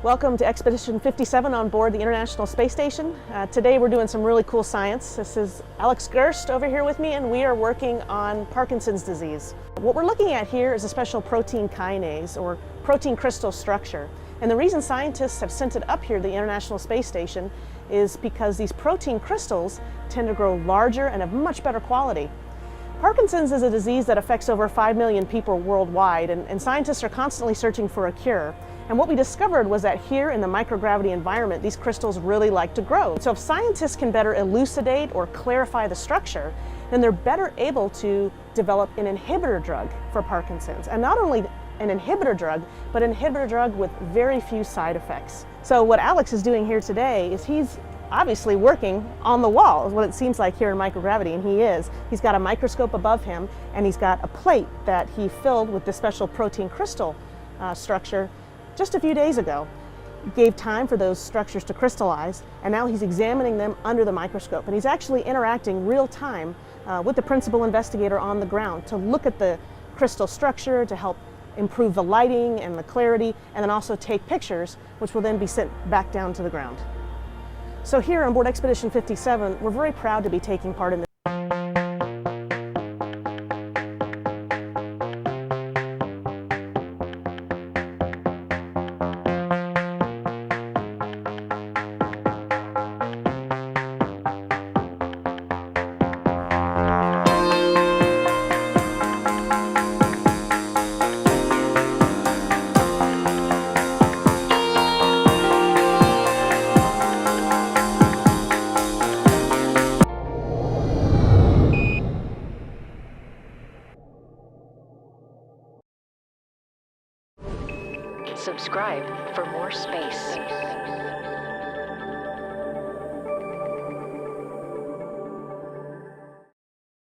Welcome to Expedition 57 on board the International Space Station. Today we're doing some really cool science. This is Alex Gerst over here with me, and we are working on Parkinson's disease. What we're looking at here is a special protein kinase, or protein crystal structure. And the reason scientists have sent it up here to the International Space Station is because these protein crystals tend to grow larger and of much better quality. Parkinson's is a disease that affects over 5 million people worldwide, and scientists are constantly searching for a cure. And what we discovered was that here in the microgravity environment, these crystals really like to grow. So if scientists can better elucidate or clarify the structure, then they're better able to develop an inhibitor drug for Parkinson's. And not only an inhibitor drug, but an inhibitor drug with very few side effects. So what Alex is doing here today is he's obviously working on the wall, is what it seems like here in microgravity, and he is. He's got a microscope above him, and he's got a plate that he filled with this special protein crystal structure just a few days ago. He gave time for those structures to crystallize, and now he's examining them under the microscope. And he's actually interacting real time with the principal investigator on the ground to look at the crystal structure, to help improve the lighting and the clarity, and then also take pictures, which will then be sent back down to the ground. So here on board Expedition 57, we're very proud to be taking part in this. Subscribe for more space.